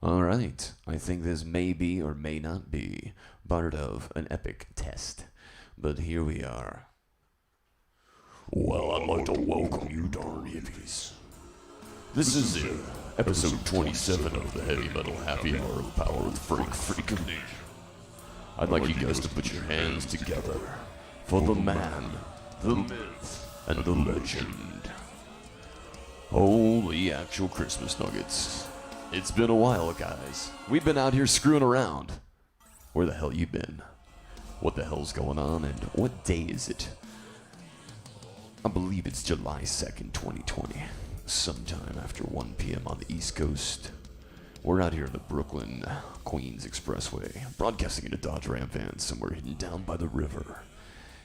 All right, I think this may be or may not be part of an epic test, but here we are. Well, I'd like to welcome you, darn hippies. This is it, episode 27 of the Heavy Metal Happy Hour of Power with Frank Freak of Nature. I'd like you guys to put your hands together for the man, the myth, and the legend. Holy actual Christmas nuggets. It's been a while, guys. We've been out here screwing around. Where the hell you been? What the hell's going on, and what day is it? I believe it's July 2nd, 2020. Sometime after 1 p.m. on the East Coast. We're out here in the Brooklyn Queens Expressway, broadcasting in a Dodge Ram van somewhere hidden down by the river.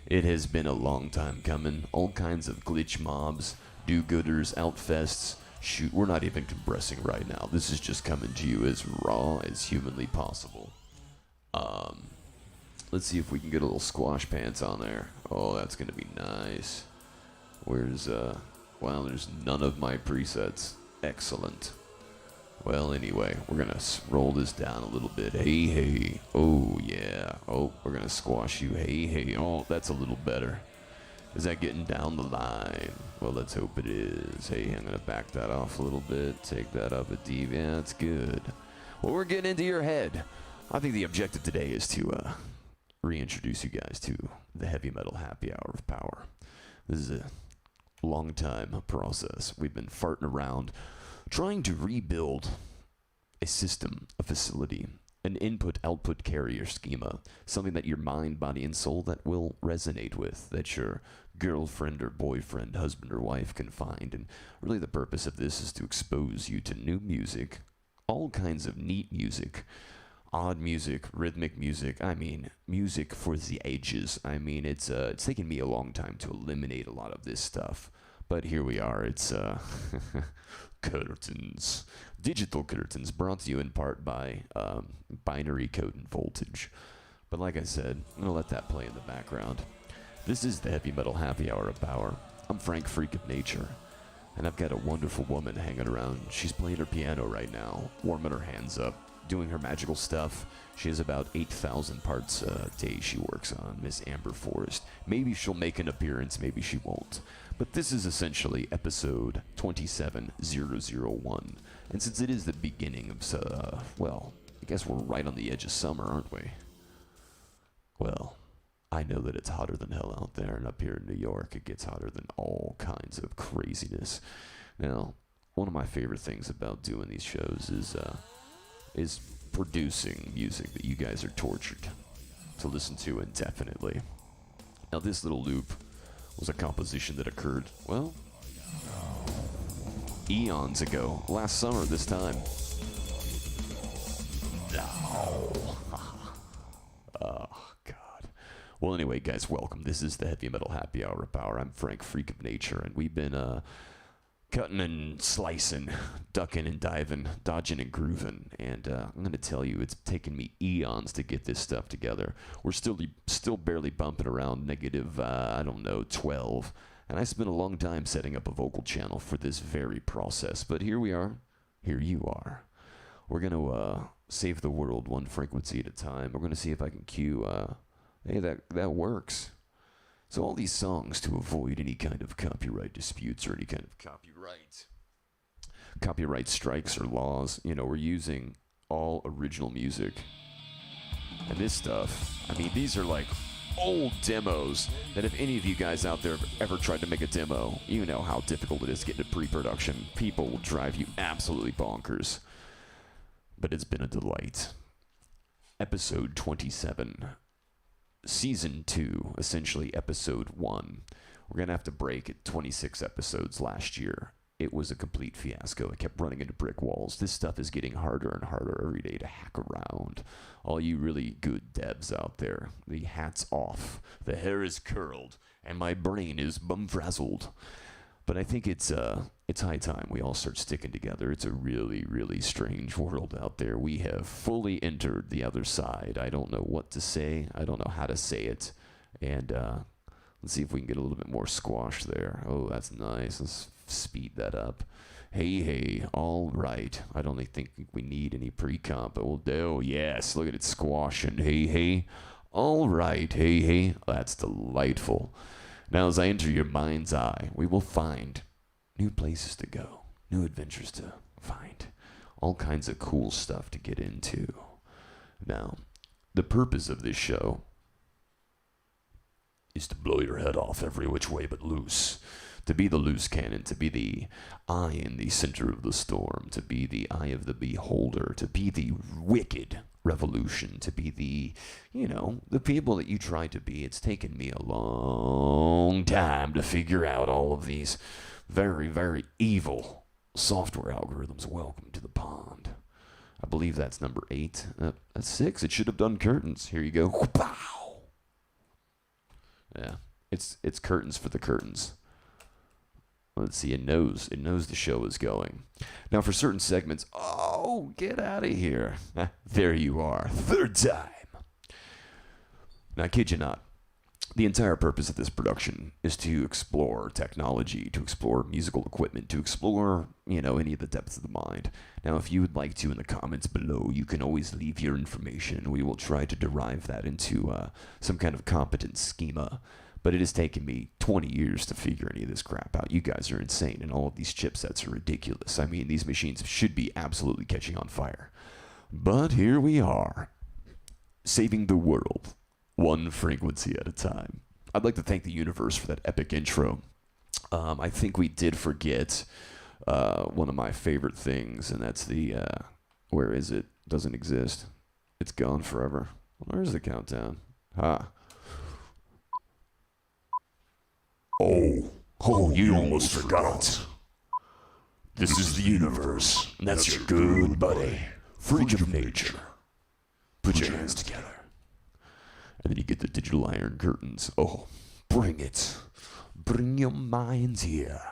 It has been a long time coming. All kinds of glitch mobs, do-gooders, outfests. Shoot, we're not even compressing right now. This is just coming to you as raw as humanly possible. Let's see if we can get a little squash pants on there. Oh, that's gonna be nice. Where's, well, there's none of my presets. Excellent. Well, anyway, we're gonna roll this down a little bit. Hey, hey. Oh, yeah. Oh, we're gonna squash you. Hey, hey. Oh, that's a little better. Is that getting down the line? Well, let's hope it is. Hey, I'm gonna back that off a little bit. Take that up a deep. Yeah, that's good. Well, we're getting into your head. I think the objective today is to reintroduce you guys to the Heavy Metal Happy Hour of Power. This is a long time process. We've been farting around trying to rebuild a system, a facility, an input-output carrier schema, something that your mind, body, and soul that will resonate with, that your girlfriend or boyfriend, husband or wife can find. And really the purpose of this is to expose you to new music, all kinds of neat music, odd music, rhythmic music. I mean, music for the ages. I mean, it's taken me a long time to eliminate a lot of this stuff. But here we are. It's curtains. Digital curtains, brought to you in part by binary code and voltage. But like I said, I'm going to let that play in the background. This is the Heavy Metal Happy Hour of Power. I'm Frank Freak of Nature. And I've got a wonderful woman hanging around. She's playing her piano right now, warming her hands up, doing her magical stuff. She has about 8,000 parts a day she works on, Miss Amber Forrest. Maybe she'll make an appearance, maybe she won't. But this is essentially episode 27001. And since it is the beginning of, well, I guess we're right on the edge of summer, aren't we? Well, I know that it's hotter than hell out there, and up here in New York, it gets hotter than all kinds of craziness. Now, one of my favorite things about doing these shows is producing music that you guys are tortured to listen to indefinitely. Now, this little loop was a composition that occurred, well, eons ago, last summer this time. Oh, God. Well, anyway, guys, welcome. This is the Heavy Metal Happy Hour of Power. I'm Frank Freak of Nature, and we've been cutting and slicing, ducking and diving, dodging and grooving. And I'm going to tell you, it's taken me eons to get this stuff together. We're still barely bumping around negative, I don't know, 12. And I spent a long time setting up a vocal channel for this very process. But here we are. Here you are. We're going to save the world one frequency at a time. We're going to see if I can cue, hey, that works. So all these songs, to avoid any kind of copyright disputes or any kind of copyright strikes or laws, you know, we're using all original music. And this stuff, I mean, these are like old demos that if any of you guys out there have ever tried to make a demo, you know how difficult it is to get into pre-production. People will drive you absolutely bonkers. But it's been a delight. Episode 27. Season 2, essentially episode 1. We're going to have to break at 26 episodes last year. It was a complete fiasco. I kept running into brick walls. This stuff is getting harder and harder every day to hack around. All you really good devs out there, the hat's off. The hair is curled, and my brain is bum-frazzled. But I think it's high time we all start sticking together. It's a really, really strange world out there. We have fully entered the other side. I don't know what to say. I don't know how to say it. And Let's see if we can get a little bit more squash there. Oh, that's nice. Let's speed that up. Hey, hey, all right. I don't think we need any pre-comp, but we'll do. Yes, look at it squashing. Hey, hey. All right, hey, hey. That's delightful. Now, as I enter your mind's eye, we will find new places to go, new adventures to find, all kinds of cool stuff to get into. Now, the purpose of this show is to blow your head off every which way but loose. To be the loose cannon, to be the eye in the center of the storm, to be the eye of the beholder, to be the wicked revolution, to be the, the people that you try to be. It's taken me a long time to figure out all of these very, very evil software algorithms. Welcome to the pond. I believe that's number 8. That's 6. It should have done curtains. Here you go. Pow! Yeah, it's curtains for the curtains. Let's see, it knows the show is going. Now for certain segments, oh, get out of here. There you are, 3rd time. Now, I kid you not, the entire purpose of this production is to explore technology, to explore musical equipment, to explore, any of the depths of the mind. Now, if you would like to, in the comments below, you can always leave your information, and we will try to derive that into some kind of competent schema. But it has taken me 20 years to figure any of this crap out. You guys are insane, and all of these chipsets are ridiculous. I mean, these machines should be absolutely catching on fire. But here we are, saving the world, one frequency at a time. I'd like to thank the universe for that epic intro. I think we did forget one of my favorite things, and that's the, where is it? Doesn't exist. It's gone forever. Where's the countdown? Oh, you almost forgot. This is the universe, and that's your good buddy, freak of nature. Put your hands together. And then you get the digital iron curtains. Oh, bring it. Bring your minds here.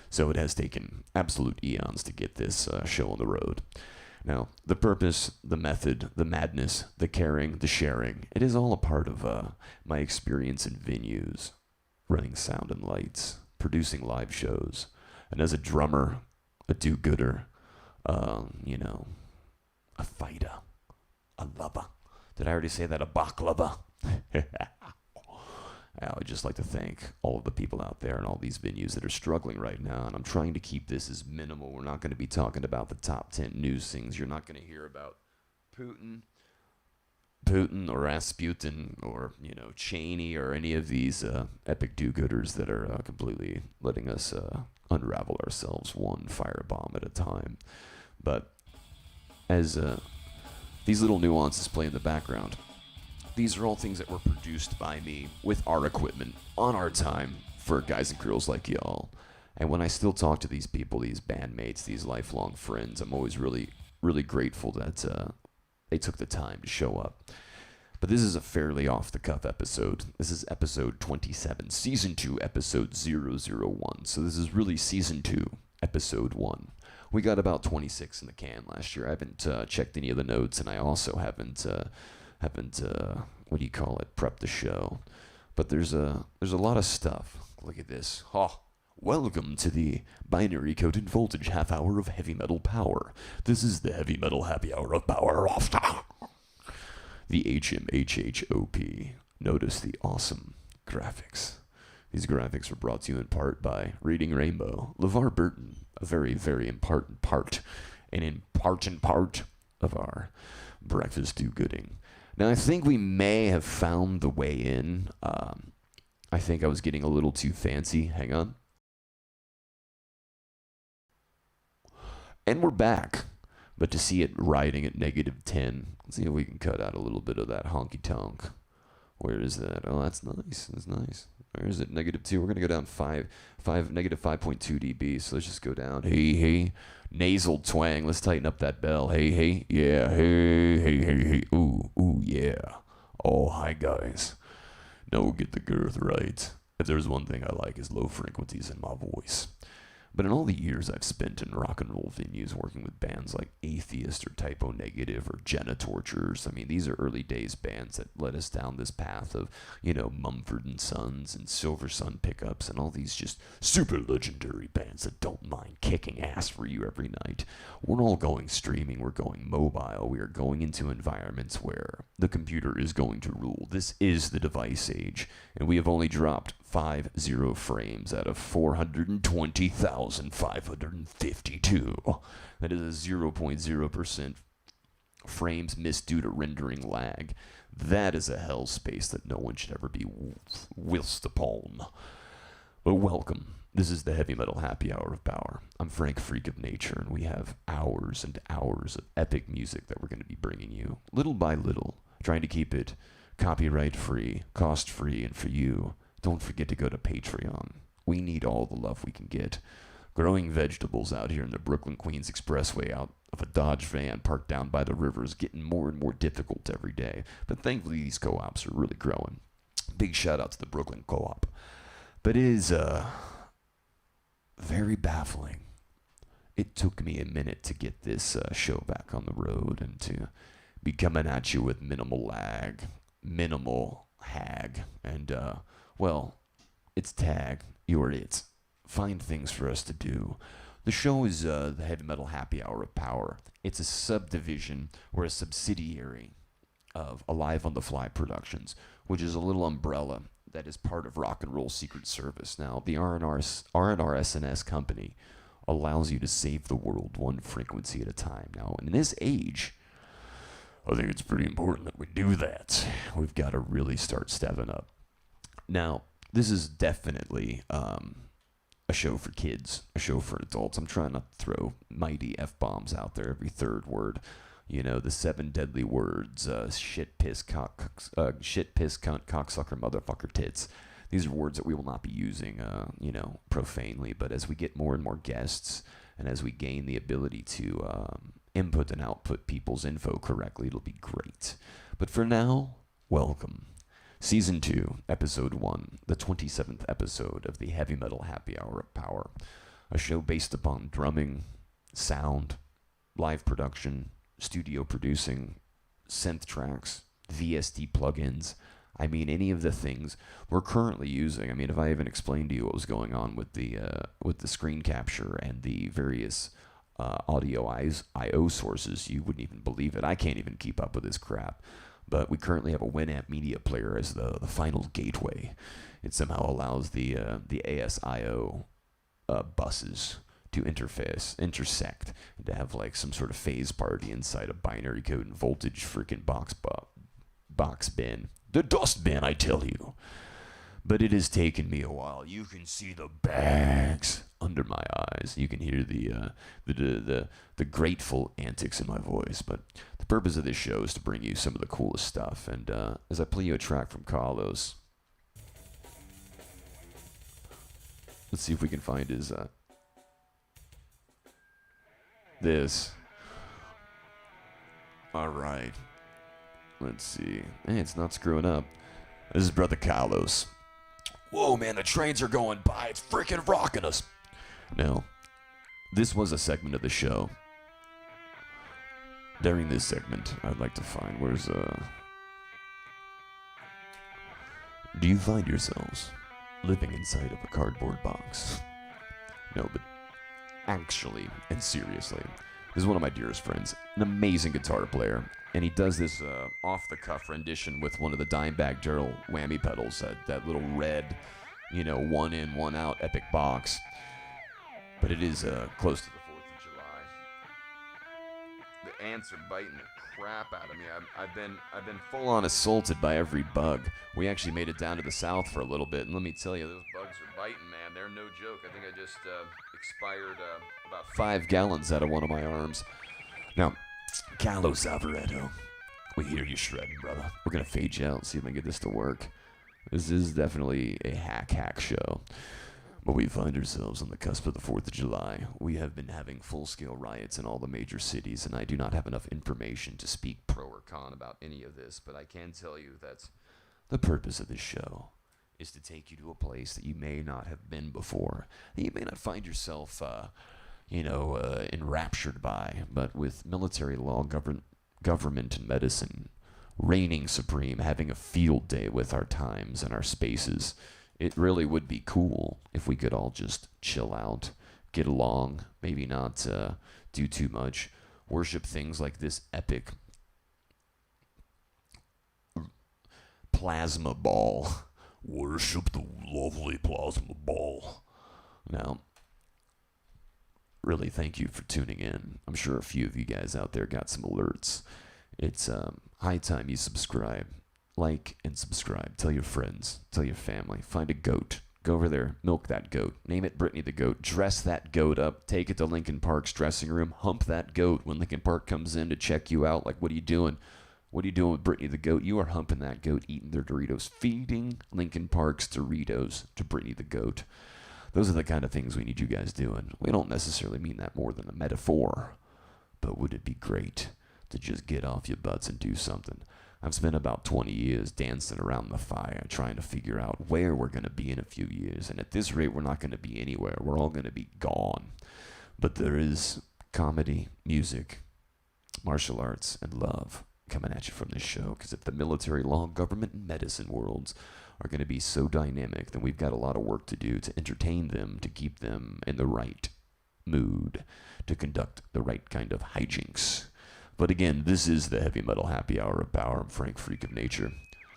So it has taken absolute eons to get this show on the road. Now, the purpose, the method, the madness, the caring, the sharing, it is all a part of my experience in venues, running sound and lights, producing live shows, and as a drummer, a do-gooder, a fighter, a lover. Did I already say that? A baklava? I would just like to thank all of the people out there and all these venues that are struggling right now, and I'm trying to keep this as minimal. We're not going to be talking about the top 10 news things. You're not going to hear about Putin or Rasputin or, Cheney or any of these epic do-gooders that are completely letting us unravel ourselves one firebomb at a time. But as these little nuances play in the background, these are all things that were produced by me with our equipment on our time for guys and girls like y'all. And when I still talk to these people, these bandmates, these lifelong friends, I'm always really, really grateful that they took the time to show up. But this is a fairly off-the-cuff episode. This is episode 27, Season 2, episode 001. So this is really Season 2, episode 1. We got about 26 in the can last year. I haven't checked any of the notes, and I also haven't prepped the show. But there's a lot of stuff. Look at this. Welcome to the binary coded voltage half hour of heavy metal power. This is the heavy metal happy hour of power. The HMHHOP. Notice the awesome graphics. These graphics are brought to you in part by Reading Rainbow, LeVar Burton, a very, very important part of our breakfast do-gooding. Now, I think we may have found the way in. I think I was getting a little too fancy. Hang on. And we're back. But to see it riding at -10, let's see if we can cut out a little bit of that honky-tonk. Where is that? Oh, that's nice. That's nice. Where is it? -2. We're going to go down -5.2 dB. So let's just go down. Hey, hey. Nasal twang. Let's tighten up that bell. Hey, hey. Yeah. Hey, hey, hey, hey. Ooh, ooh, yeah. Oh, hi, guys. Now we'll get the girth right. If there's one thing I like is low frequencies in my voice. But in all the years I've spent in rock and roll venues working with bands like Atheist or Typo Negative or Jenna Tortures, I mean, these are early days bands that led us down this path of, Mumford and Sons and Silver Sun Pickups and all these just super legendary bands that don't mind kicking ass for you every night. We're all going streaming, we're going mobile, we are going into environments where the computer is going to rule. This is the device age, and we have only dropped 50 frames out of 420,552. That is a 0.0% frames missed due to rendering lag. That is a hell space that no one should ever be whilst upon. But welcome. This is the Heavy Metal Happy Hour of Power. I'm Frank, Freak of Nature, and we have hours and hours of epic music that we're going to be bringing you, little by little, trying to keep it copyright free, cost free, and for you. Don't forget to go to Patreon. We need all the love we can get. Growing vegetables out here in the Brooklyn-Queens Expressway out of a Dodge van parked down by the river is getting more and more difficult every day. But thankfully these co-ops are really growing. Big shout out to the Brooklyn Co-op. But it is very baffling. It took me a minute to get this show back on the road and to be coming at you with minimal lag, minimal hag, and well, it's tag, you're it. Find things for us to do. The show is the Heavy Metal Happy Hour of Power. It's a subdivision or a subsidiary of Alive on the Fly Productions, which is a little umbrella that is part of Rock and Roll Secret Service. Now, the RRSS company allows you to save the world one frequency at a time. Now, in this age, I think it's pretty important that we do that. We've got to really start stepping up. Now, this is definitely a show for kids, a show for adults. I'm trying not to throw mighty F-bombs out there every third word. The 7 deadly words, shit, piss, cunt, cocksucker, motherfucker, tits. These are words that we will not be using, profanely. But as we get more and more guests, and as we gain the ability to input and output people's info correctly, it'll be great. But for now, welcome. Season 2, Episode 1, the 27th episode of the Heavy Metal Happy Hour of Power, a show based upon drumming, sound, live production, studio producing, synth tracks, VST plugins. I mean, any of the things we're currently using. I mean, if I even explained to you what was going on with the screen capture and the various audio I/O sources, you wouldn't even believe it. I can't even keep up with this crap. But we currently have a Winamp media player as the final gateway. It somehow allows the ASIO buses to intersect, and to have like some sort of phase party inside a binary code and voltage freaking box bin. The dust bin, I tell you. But it has taken me a while. You can see the bags under my eyes. You can hear the grateful antics in my voice. But the purpose of this show is to bring you some of the coolest stuff. And as I play you a track from Carlos, let's see if we can find his this. All right. Let's see. Hey, it's not screwing up. This is Brother Carlos. Whoa, man, the trains are going by. It's freaking rocking us. Now, this was a segment of the show. During this segment, I'd like to find do you find yourselves living inside of a cardboard box? No, but actually and seriously, this is one of my dearest friends, an amazing guitar player, and he does this off-the-cuff rendition with one of the Dimebag Darrell whammy pedals, that little red, one in, one out epic box. But it is close to the 4th of July. The ants are biting the crap out of me. I've been full-on assaulted by every bug. We actually made it down to the south for a little bit, and let me tell you, those bugs are biting, man. They're no joke. I think I just expired about 5 gallons out of one of my arms. Now, Carlos Alvaredo, we hear you shredding, brother. We're gonna fade you out and see if I can get this to work. This is definitely a hack show. But we find ourselves on the cusp of the 4th of July. We have been having full-scale riots in all the major cities, and I do not have enough information to speak pro or con about any of this, but I can tell you that the purpose of this show is to take you to a place that you may not have been before, that you may not find yourself, enraptured by. But with military law, government, and medicine reigning supreme, having a field day with our times and our spaces, it really would be cool if we could all just chill out, get along, maybe not do too much, worship things like this epic plasma ball. Worship the lovely plasma ball. Now, really thank you for tuning in. I'm sure a few of you guys out there got some alerts. It's high time you subscribe. Like and subscribe. Tell your friends. Tell your family. Find a goat. Go over there. Milk that goat. Name it Brittany the Goat. Dress that goat up. Take it to Lincoln Park's dressing room. Hump that goat when Lincoln Park comes in to check you out. Like, what are you doing? What are you doing with Brittany the Goat? You are humping that goat, eating their Doritos, feeding Lincoln Park's Doritos to Brittany the Goat. Those are the kind of things we need you guys doing. We don't necessarily mean that more than a metaphor, but would it be great to just get off your butts and do something? I've spent about 20 years dancing around the fire, trying to figure out where we're going to be in a few years. And at this rate, we're not going to be anywhere. We're all going to be gone. But there is comedy, music, martial arts, and love coming at you from this show, because if the military, law, government, and medicine worlds are going to be so dynamic, then we've got a lot of work to do to entertain them, to keep them in the right mood, to conduct the right kind of hijinks. But again, this is the Heavy Metal Happy Hour of Power. I'm Frank, Freak of Nature.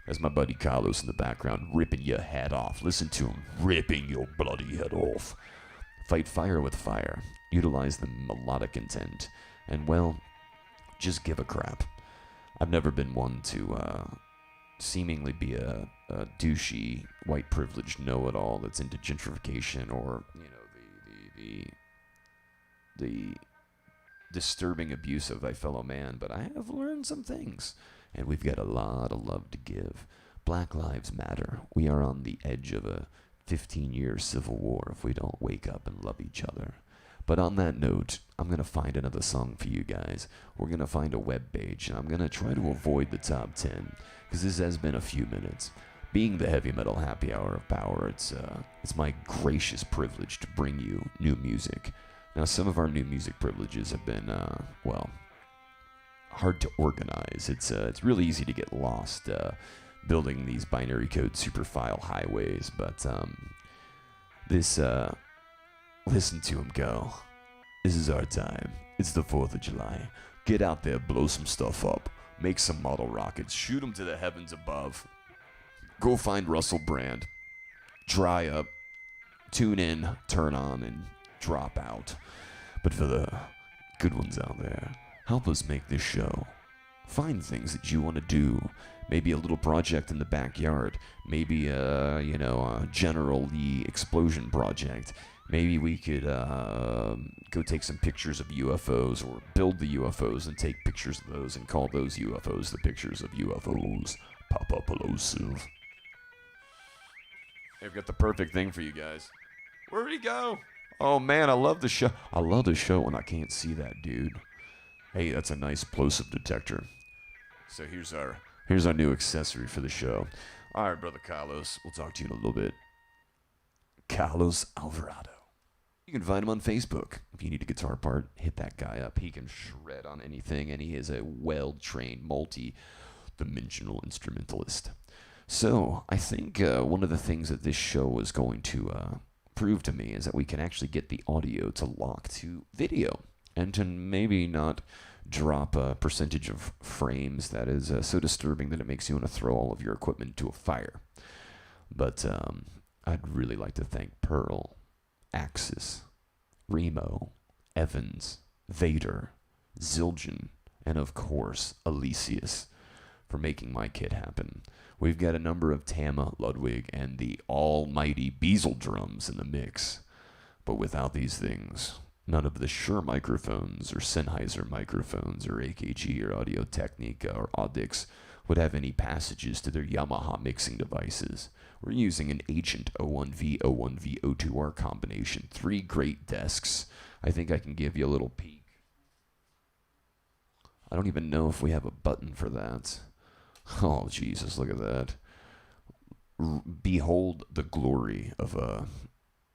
That's my buddy Carlos in the background, ripping your head off. Listen to him, ripping your bloody head off. Fight fire with fire. Utilize the melodic intent. And, well, just give a crap. I've never been one to seemingly be a douchey, white privileged know-it-all that's into gentrification or, the disturbing abuse of thy fellow man, but I have learned some things, and we've got a lot of love to give. Black Lives Matter. We are on the edge of a 15-year civil war if we don't wake up and love each other. But on that note, I'm going to find another song for you guys. We're going to find a web page, and I'm going to try to avoid the top 10, because this has been a few minutes. Being the Heavy Metal Happy Hour of Power, it's my gracious privilege to bring you new music. Now, some of our new music privileges have been, hard to organize. It's really easy to get lost building these binary code superfile highways, but listen to him go. This is our time. It's the 4th of July. Get out there, blow some stuff up. Make some model rockets. Shoot them to the heavens above. Go find Russell Brand. Dry up. Tune in, turn on, and drop out. But for the good ones out there, help us make this show. Find things that you want to do. Maybe a little project in the backyard. Maybe a General Lee explosion project. Maybe we could go take some pictures of UFOs, or build the UFOs and take pictures of those and call those UFOs the pictures of UFOs. Papa Pelosive. I've got the perfect thing for you guys. Where'd he go? Oh man, I love the show. I love the show when I can't see that dude. Hey, that's a nice plosive detector. So here's our new accessory for the show. All right, brother Carlos, we'll talk to you in a little bit. Carlos Alvarado. You can find him on Facebook. If you need a guitar part, hit that guy up. He can shred on anything, and he is a well-trained, multi-dimensional instrumentalist. So I think one of the things that this show is going to prove to me is that we can actually get the audio to lock to video, and to maybe not drop a percentage of frames that is so disturbing that it makes you want to throw all of your equipment into a fire. But I'd really like to thank Pearl, Axis, Remo, Evans, Vader, Zildjian, and of course, Elysius for making my kit happen. We've got a number of Tama, Ludwig, and the almighty Beasley drums in the mix. But without these things, none of the Shure microphones or Sennheiser microphones or AKG or Audio-Technica or Audix would have any passages to their Yamaha mixing devices. We're using an Agent 01V, 01V, O2R combination. 3 great desks. I think I can give you a little peek. I don't even know if we have a button for that. Oh, Jesus, look at that. behold the glory of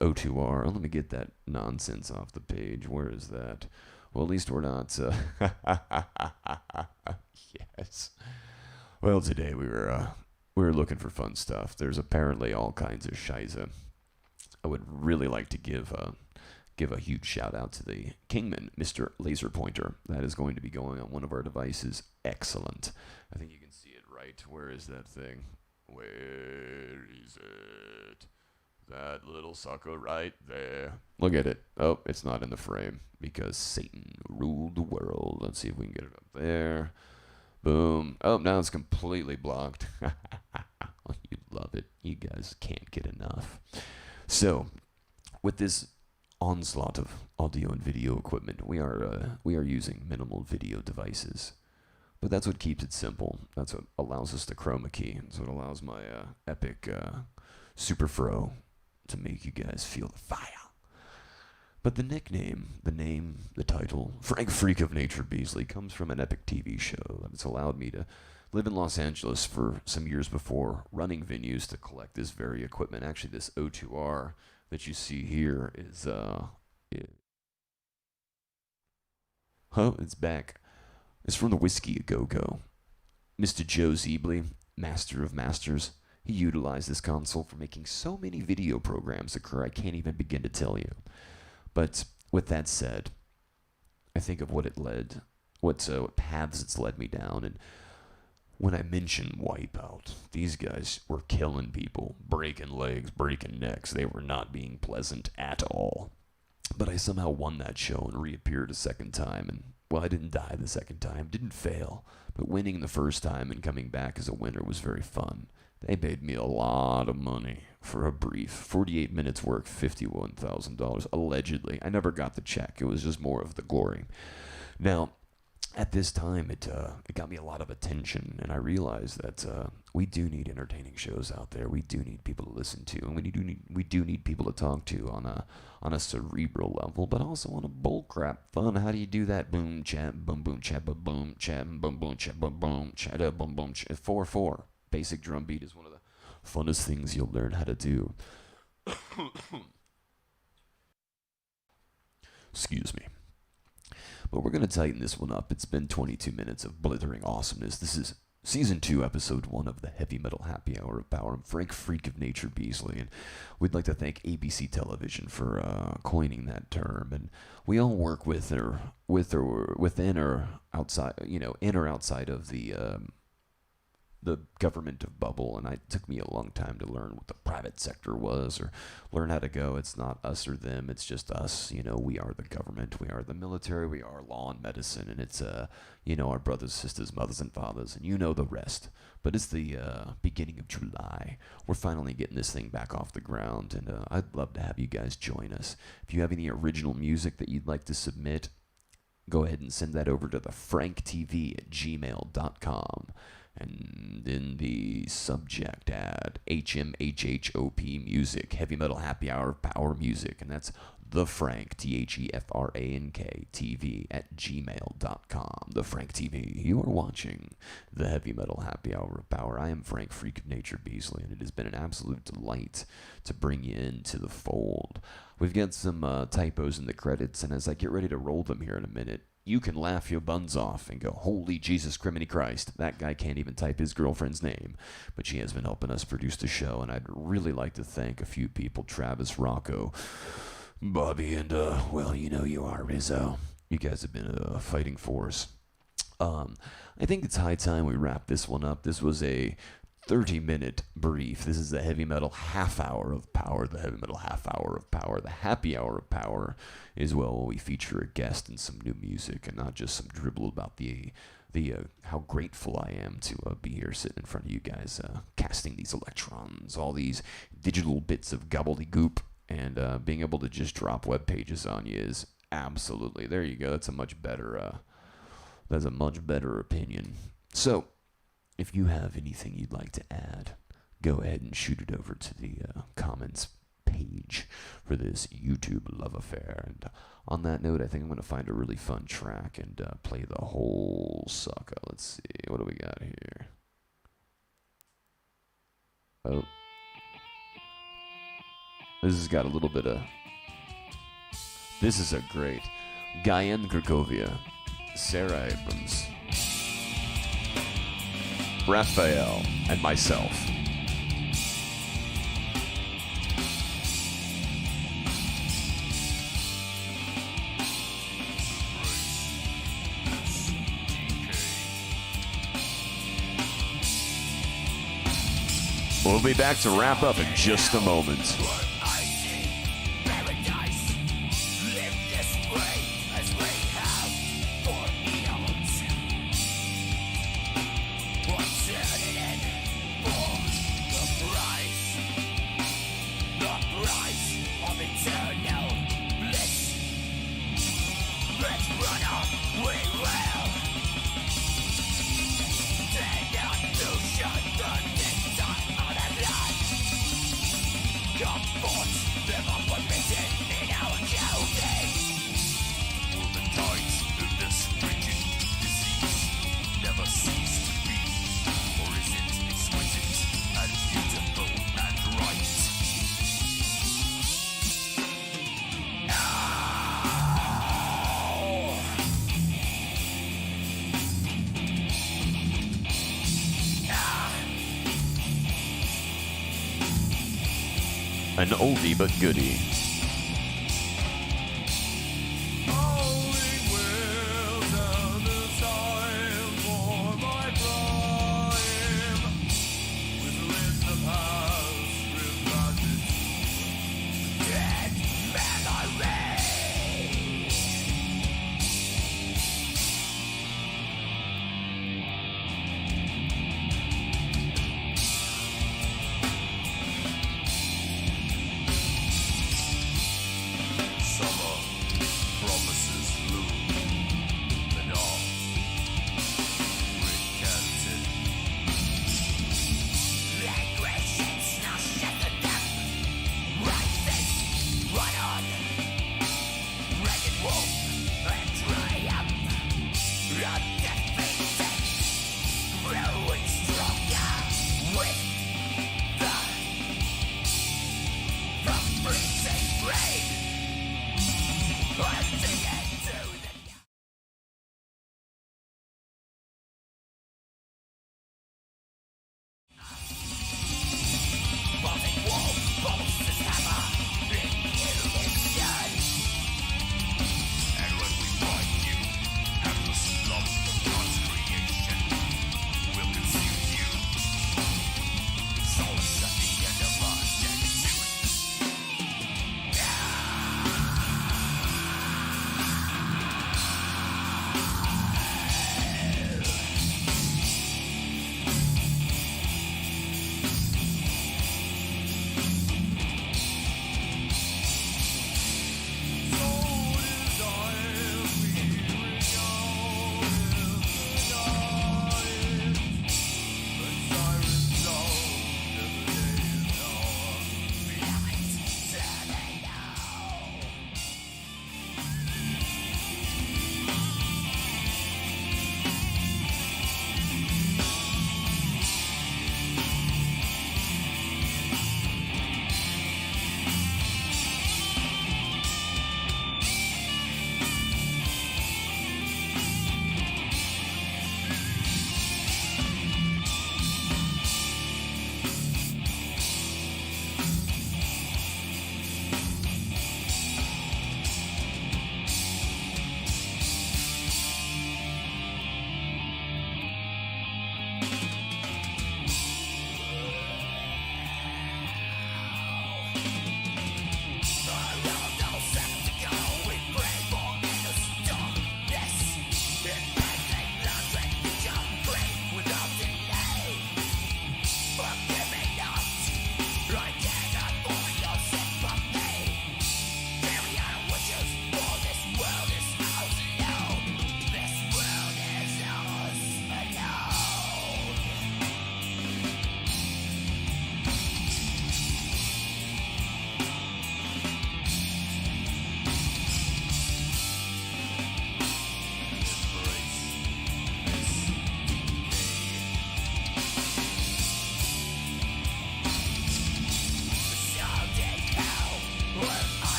O2R. Let me get that nonsense off the page. Where is that? Well, at least we're not. Yes. Well, today we were looking for fun stuff. There's apparently all kinds of shiza. I would really like to give a huge shout out to the Kingman, Mr. Laser Pointer. That is going to be going on one of our devices. Excellent. I think you can see it right. Where is that thing? Where is it? That little sucker right there. Look at it. Oh, it's not in the frame because Satan ruled the world. Let's see if we can get it up there. Boom. Oh, now it's completely blocked. You love it. You guys can't get enough. So, with this onslaught of audio and video equipment, we are using minimal video devices. But that's what keeps it simple. That's what allows us to chroma key. That's what allows my epic Super Fro to make you guys feel the fire. But the nickname, the name, the title, Frank Freak of Nature Beasley, comes from an epic TV show that's allowed me to live in Los Angeles for some years before, running venues to collect this very equipment. Actually, this O2R that you see here is, it's back. It's from the Whiskey A Go-Go. Mr. Joe Beasley, master of masters, he utilized this console for making so many video programs occur I can't even begin to tell you. But with that said, I think of what paths it's led me down, and when I mention Wipeout, these guys were killing people, breaking legs, breaking necks. They were not being pleasant at all. But I somehow won that show and reappeared a second time, and well, I didn't die the second time, didn't fail, but winning the first time and coming back as a winner was very fun. They paid me a lot of money for a brief 48 minutes work, $51,000, allegedly. I never got the check. It was just more of the glory. Now, at this time, it got me a lot of attention, and I realized that we do need entertaining shows out there. We do need people to listen to, and we do need people to talk to on a cerebral level, but also on a bullcrap fun. How do you do that? Boom, chat, boom, boom, chat, boom, boom, chat, boom, boom, chat, boom, boom, chat, boom, boom, chat. 4/4. Basic drum beat is one of the funnest things you'll learn how to do. Excuse me. But we're going to tighten this one up. It's been 22 minutes of blithering awesomeness. This is Season 2, Episode 1 of the Heavy Metal Happy Hour of Power. I'm Frank Freak of Nature Beasley, and we'd like to thank ABC Television for coining that term. And we all work within or outside, in or outside of the government of bubble, and it took me a long time to learn what the private sector was or learn how to go. It's not us or them, it's just us. We are the government, we are the military, we are law and medicine, and it's our brothers, sisters, mothers, and fathers, and the rest. But it's the beginning of July. We're finally getting this thing back off the ground, and I'd love to have you guys join us. If you have any original music that you'd like to submit, go ahead and send that over to thefranktv@gmail.com. And in the subject, add HMHHOP music, heavy metal happy hour power music, and that's theFrank, THEFRANK TV @gmail.com. The Frank TV. You are watching the Heavy Metal Happy Hour of Power. I am Frank Freak of Nature Beasley, and it has been an absolute delight to bring you into the fold. We've got some typos in the credits, and as I get ready to roll them here in a minute, you can laugh your buns off and go, holy Jesus Criminy Christ, that guy can't even type his girlfriend's name. But she has been helping us produce the show, and I'd really like to thank a few people, Travis, Rocco, Bobby, and, you are, Rizzo. You guys have been a fighting force. I think it's high time we wrap this one up. This was a 30-minute brief. This is the Heavy Metal Half Hour of Power, the Heavy Metal Half Hour of Power. The Happy Hour of Power is, when we feature a guest and some new music and not just some dribble about the how grateful I am to be here sitting in front of you guys, casting these electrons, all these digital bits of gobbledygook, and being able to just drop web pages on you is absolutely, there you go. That's a much better opinion. So, if you have anything you'd like to add, go ahead and shoot it over to the comments page for this YouTube love affair. And on that note, I think I'm going to find a really fun track and play the whole sucker. Let's see, what do we got here? Oh, This has got a little bit of... This is a great... Guyan Grigovia, Sarah Abrams, Raphael, and myself. We'll be back to wrap up in just a moment. An oldie but goodie.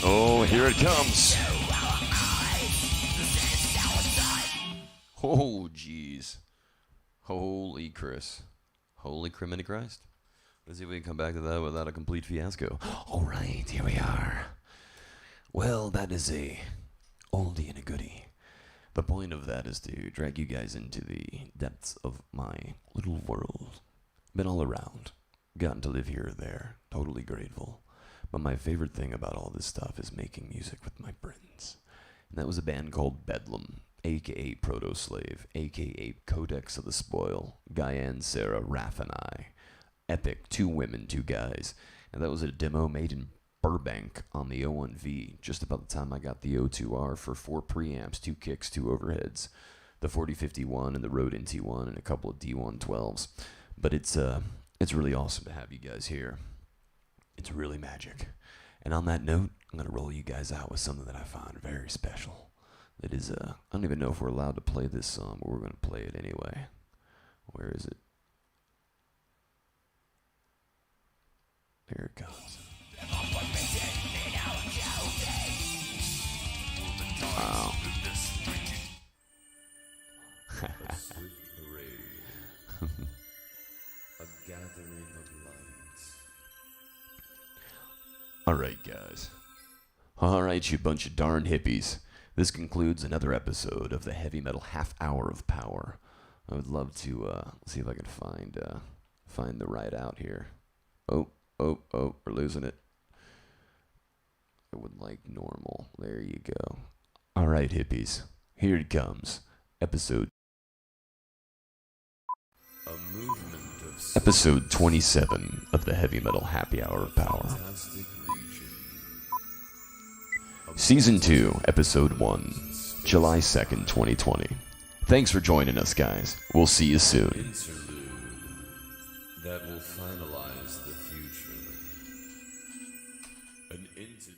Oh, here it comes. Oh, jeez. Holy Chris. Holy criminy Christ. Let's see if we can come back to that without a complete fiasco. All right, here we are. Well, that is a oldie and a goodie. The point of that is to drag you guys into the depths of my little world. Been all around. Gotten to live here or there. Totally grateful. But my favorite thing about all this stuff is making music with my friends. And that was a band called Bedlam, a.k.a. Proto-Slave, a.k.a. Codex of the Spoil, Guyan, Sarah, Raph, and I. Epic, 2 women, 2 guys. And that was a demo made in Burbank on the O1V, just about the time I got the O2R for 4 preamps, 2 kicks, 2 overheads, the 4051 and the Rode NT1 and a couple of D112s. But it's really awesome to have you guys here. It's really magic. And on that note, I'm going to roll you guys out with something that I find very special. That is, I don't even know if we're allowed to play this song, but we're going to play it anyway. Where is it? Here it comes. Wow. Alright, guys. Alright, you bunch of darn hippies. This concludes another episode of the Heavy Metal Half Hour of Power. I would love to see if I can find the right out here. Oh, we're losing it. I would like normal. There you go. Alright, hippies. Here it comes. Episode 27 of the Heavy Metal Happy Hour of Power. Season 2, Episode 1, July 2nd, 2020. Thanks for joining us, guys. We'll see you soon. Interlude that will finalize the future. An entity.